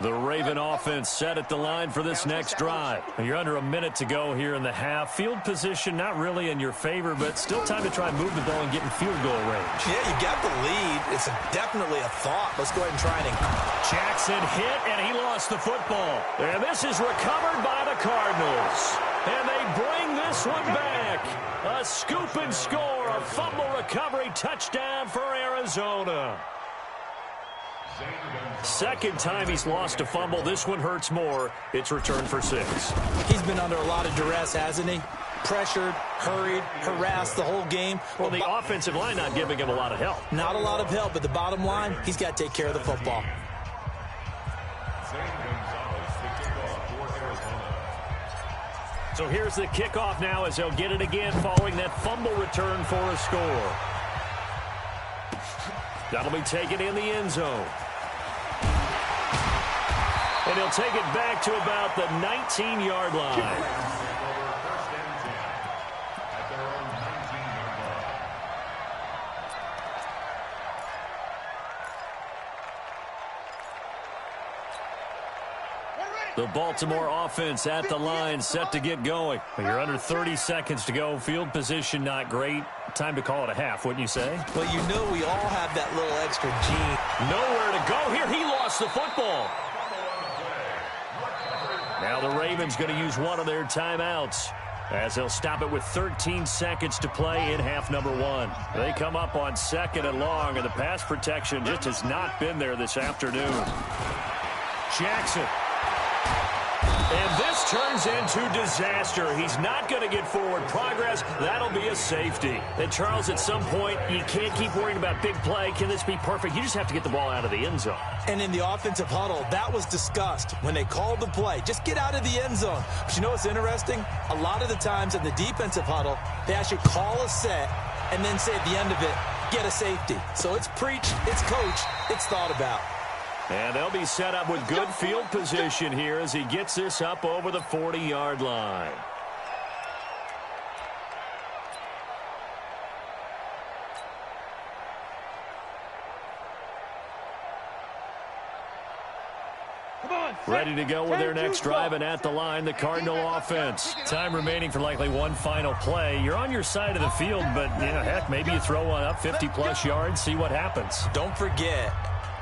The Raven offense set at the line for this next drive. You're under a minute to go here in the half. Field position not really in your favor, but still time to try and move the ball and get in field goal range. Yeah, you got the lead. It's definitely a thought. Let's go ahead and try and... Jackson hit, and he lost the football. And this is recovered by the Cardinals. And they bring this one back. A scoop and score, a fumble recovery touchdown for Arizona. Second time he's lost a fumble. This one hurts more. It's returned for 6. He's been under a lot of duress, hasn't he? Pressured, hurried, harassed the whole game. Well, the offensive line not giving him a lot of help. Not a lot of help, but the bottom line, he's got to take care of the football. So here's the kickoff now as they'll get it again following that fumble return for a score. That'll be taken in the end zone. And he'll take it back to about the 19-yard line. The Baltimore offense at the line, set to get going. You're under 30 seconds to go. Field position not great. Time to call it a half, wouldn't you say? Well, you know we all have that little extra gene. Nowhere to go here. He lost the football. Now the Ravens going to use one of their timeouts, as they'll stop it with 13 seconds to play in half number one. They come up on 2nd and long, and the pass protection just has not been there this afternoon. Jackson. And this turns into disaster. He's not going to get forward progress. That'll be a safety. And, Charles, at some point, you can't keep worrying about big play. Can this be perfect? You just have to get the ball out of the end zone. And in the offensive huddle, that was discussed when they called the play. Just get out of the end zone. But you know what's interesting? A lot of the times in the defensive huddle, they actually call a set and then say at the end of it, get a safety. So it's preached, it's coached, it's thought about. And they'll be set up with good field position here as he gets this up over the 40-yard line. Ready to go with their next drive, and at the line, the Cardinal offense. Time remaining for likely one final play. You're on your side of the field, but, heck, maybe you throw one up 50-plus yards, see what happens. Don't forget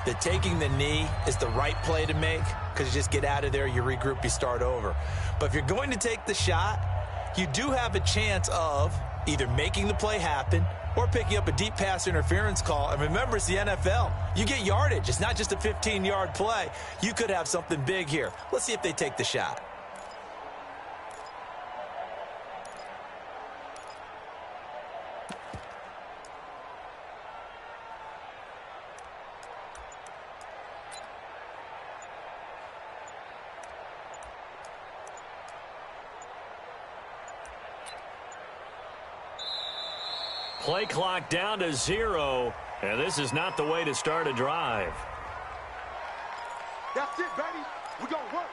that taking the knee is the right play to make, because you just get out of there, you regroup, you start over. But if you're going to take the shot, you do have a chance of either making the play happen or picking up a deep pass interference call. And remember, it's the NFL. You get yardage. It's not just a 15-yard play. You could have something big here. Let's see if they take the shot. Play clock down to 0, and this is not the way to start a drive. That's it, baby. We're going to work.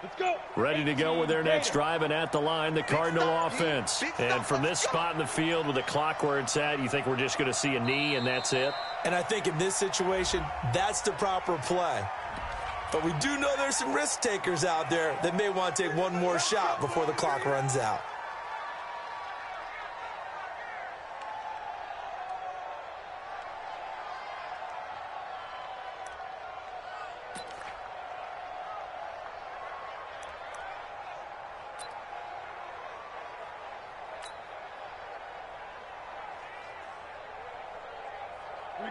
Let's go. Ready to go with their next drive, and at the line, the Cardinal offense. And from this spot in the field with the clock where it's at, you think we're just going to see a knee and that's it? And I think in this situation, that's the proper play. But we do know there's some risk takers out there that may want to take one more shot before the clock runs out.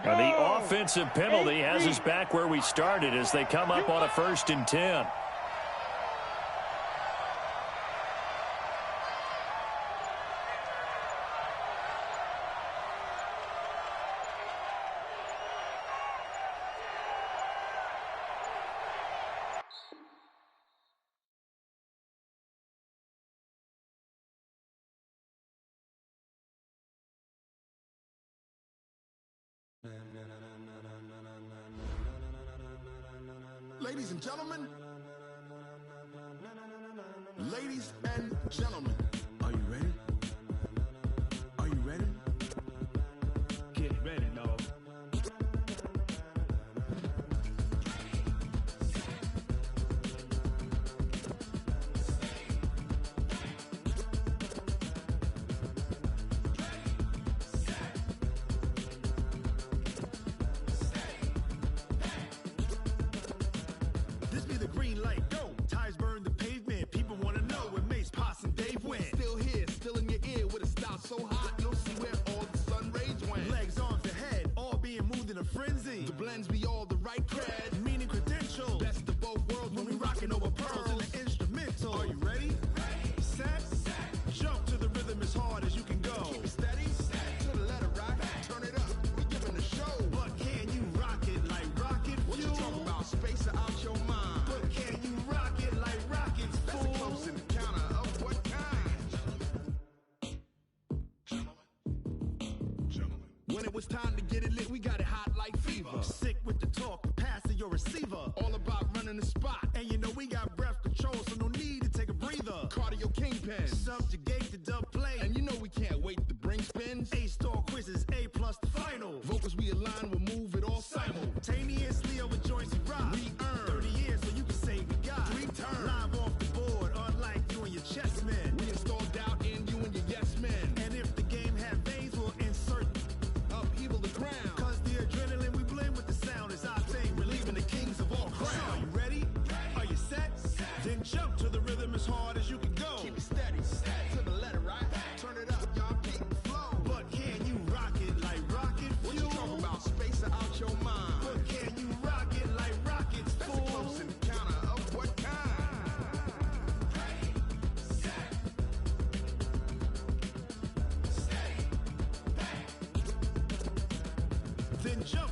The offensive penalty has us back where we started as they come up on a 1st and 10. Ladies and gentlemen, ladies and gentlemen, are you ready? Are you ready? Get ready, dog. This be the green light, go. Tires burn the pavement. People want to know where Mace, Poss, and Dave went. Still here, still when it was time to get it lit, we got it hot like fever. Sick with the talk, the pass of your receiver. All about running the spot. And you know we got breath control, so no need to take a breather. Cardio kingpin, subjugate the dub play. And you know we can't wait to bring spins. A-star quizzes, A+ the final. Vocals we align, we'll move it all simultaneously over joints we rock. We earn 30 years, so you can say we got 3 turns. Live off the board, unlike you and your chess men. We install doubt in you and your yes men. And if the game had veins, we'll insert upheaval the ground. Cause the adrenaline we blend with the sound is our thing, relieving the kings of all crowns. So are you ready? Are you set? Then jump to the rhythm as hard as you can go. Keep it steady, to the letter, right? Turn it up, y'all, keep it flow. But can you rock it like rocket fuel? What you talking about? Space out your mind. But can you rock it like rockets, fool? That's a close encounter of what kind? Ready, set, steady, bang. Then jump